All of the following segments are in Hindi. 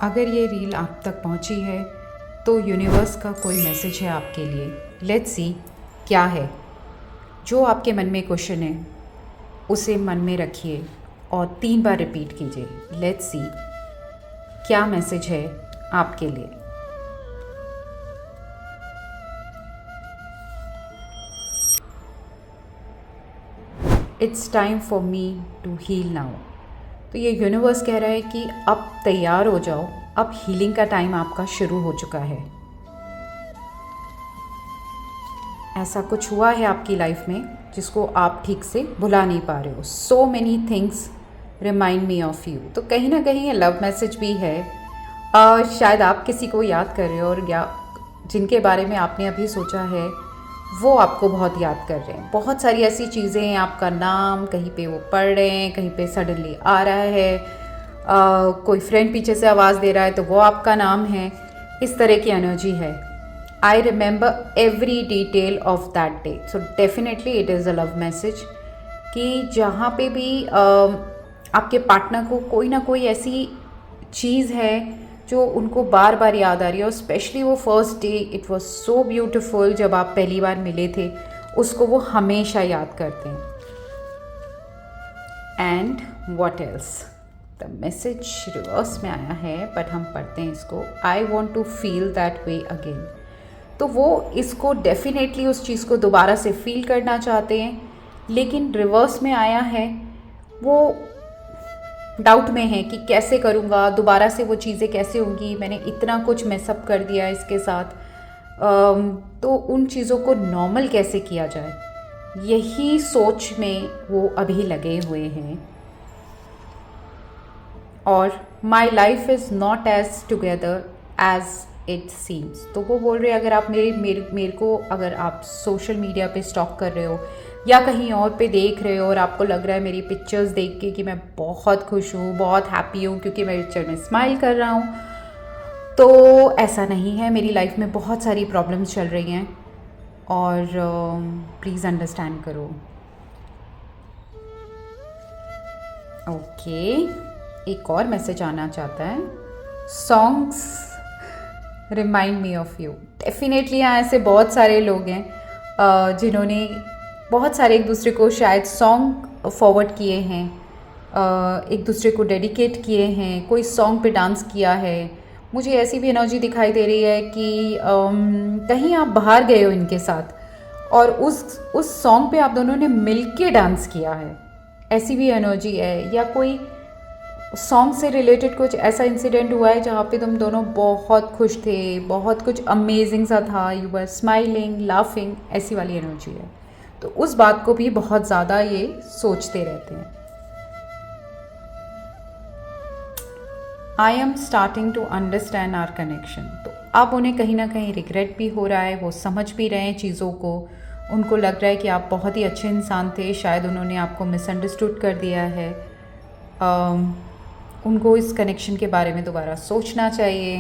अगर ये रील आप तक पहुंची है तो यूनिवर्स का कोई मैसेज है आपके लिए। लेट्स सी क्या है। जो आपके मन में क्वेश्चन है उसे मन में रखिए और 3 बार रिपीट कीजिए। लेट्स सी क्या मैसेज है आपके लिए। It's time for me to heal now. तो ये यूनिवर्स कह रहा है कि अब तैयार हो जाओ, अब हीलिंग का टाइम आपका शुरू हो चुका है। ऐसा कुछ हुआ है आपकी लाइफ में जिसको आप ठीक से भुला नहीं पा रहे हो। So many things remind me of you. तो कहीं ना कहीं ये लव मैसेज भी है। शायद आप किसी को याद कर रहे हो और या जिनके बारे में आपने अभी सोचा है वो आपको बहुत याद कर रहे हैं। बहुत सारी ऐसी चीज़ें हैं, आपका नाम कहीं पे वो पढ़ रहे हैं, कहीं पे सडनली आ रहा है, कोई फ्रेंड पीछे से आवाज़ दे रहा है तो वो आपका नाम है। इस तरह की एनर्जी है। I remember every detail of that day. So definitely it is a love message कि जहाँ पे भी आपके पार्टनर को कोई ना कोई ऐसी चीज़ है जो उनको बार बार याद आ रही है। और स्पेशली वो first day, it was so beautiful, जब आप पहली बार मिले थे, उसको वो हमेशा याद करते हैं। And what else, the message reverse में आया है बट हम पढ़ते हैं इसको। I want to feel that way again. तो वो इसको डेफिनेटली उस चीज़ को दोबारा से फील करना चाहते हैं, लेकिन रिवर्स में आया है। वो डाउट में है कि कैसे करूँगा, दोबारा से वो चीज़ें कैसे होंगी, मैंने इतना कुछ मैसअप कर दिया इसके साथ। तो उन चीज़ों को नॉर्मल कैसे किया जाए, यही सोच में वो अभी लगे हुए हैं। और my life is not as together as it seems. तो वो बोल रहे हैं, अगर आप मेरे को अगर आप सोशल मीडिया पे स्टॉक कर रहे हो या कहीं और पे देख रहे हो और आपको लग रहा है मेरी पिक्चर्स देख के कि मैं बहुत खुश हूँ, बहुत हैप्पी हूँ क्योंकि मैं पिक्चर में स्माइल कर रहा हूँ, तो ऐसा नहीं है। मेरी लाइफ में बहुत सारी प्रॉब्लम्स चल रही हैं और प्लीज़ अंडरस्टैंड करो। ओके, एक और मैसेज आना चाहता है। Songs remind me of you. Definitely यहाँ ऐसे बहुत सारे लोग हैं जिन्होंने बहुत सारे एक दूसरे को शायद सॉन्ग फॉरवर्ड किए हैं, एक दूसरे को डेडिकेट किए हैं, कोई सॉन्ग पे डांस किया है। मुझे ऐसी भी एनर्जी दिखाई दे रही है कि कहीं आप बाहर गए हो इनके साथ और उस सॉन्ग पे आप दोनों ने मिल के डांस किया है, ऐसी भी एनर्जी है। या कोई सॉन्ग से रिलेटेड कुछ ऐसा इंसिडेंट हुआ है जहाँ पे तुम दोनों बहुत खुश थे, बहुत कुछ अमेजिंग सा था, यू वर स्माइलिंग, लाफिंग, ऐसी वाली एनर्जी है। तो उस बात को भी बहुत ज़्यादा ये सोचते रहते हैं। I am starting to understand our connection. तो अब उन्हें कहीं ना कहीं रिग्रेट भी हो रहा है, वो समझ भी रहे हैं चीज़ों को। उनको लग रहा है कि आप बहुत ही अच्छे इंसान थे, शायद उन्होंने आपको मिसअंडरस्टूड कर दिया है। उनको इस कनेक्शन के बारे में दोबारा सोचना चाहिए।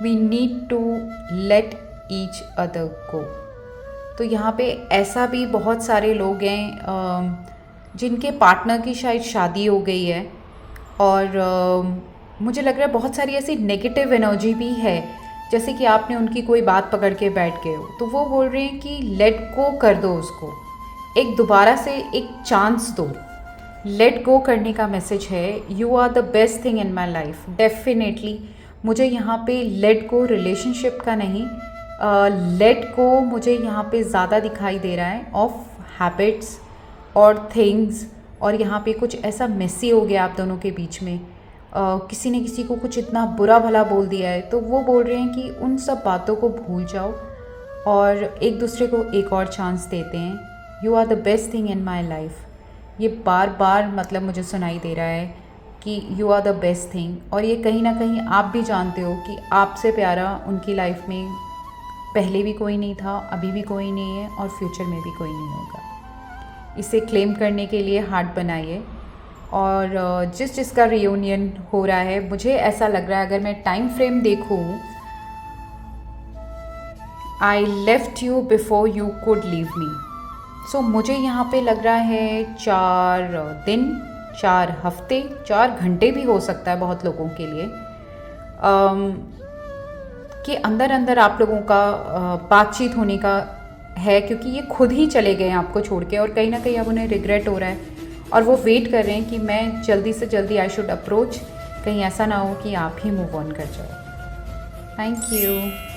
We need to let each other go. तो यहाँ पे ऐसा भी बहुत सारे लोग हैं जिनके पार्टनर की शायद शादी हो गई है और मुझे लग रहा है बहुत सारी ऐसी नेगेटिव एनर्जी भी है, जैसे कि आपने उनकी कोई बात पकड़ के बैठ गए हो। तो वो बोल रहे हैं कि लेट गो कर दो उसको, एक दोबारा से एक चांस दो। लेट गो करने का मैसेज है। You are the best thing in my life. Definitely मुझे यहाँ पे लेट गो रिलेशनशिप का नहीं, लेट गो मुझे यहाँ पे ज़्यादा दिखाई दे रहा है ऑफ हैबिट्स और थिंग्स। और यहाँ पे कुछ ऐसा मेसी हो गया आप दोनों के बीच में, किसी ने किसी को कुछ इतना बुरा भला बोल दिया है। तो वो बोल रहे हैं कि उन सब बातों को भूल जाओ और एक दूसरे को एक और चांस देते हैं। You are the best thing in my life. ये बार बार मतलब मुझे सुनाई दे रहा है कि you are the best thing. और ये कहीं ना कहीं आप भी जानते हो कि आपसे प्यारा उनकी लाइफ में पहले भी कोई नहीं था, अभी भी कोई नहीं है और फ्यूचर में भी कोई नहीं होगा। इसे क्लेम करने के लिए हार्ट बनाइए। और जिसका रियूनियन हो रहा है, मुझे ऐसा लग रहा है, अगर मैं टाइम फ्रेम देखूं, I left you before you could leave me. So मुझे यहाँ पे लग रहा है 4 दिन, 4 हफ्ते, 4 घंटे भी हो सकता है बहुत लोगों के लिए, कि अंदर अंदर आप लोगों का बातचीत होने का है, क्योंकि ये खुद ही चले गए हैं आपको छोड़ के और कहीं ना कहीं अब उन्हें रिग्रेट हो रहा है और वो वेट कर रहे हैं कि मैं जल्दी से जल्दी आई शुड अप्रोच, कहीं ऐसा ना हो कि आप ही मूव ऑन कर जाओ। Thank you.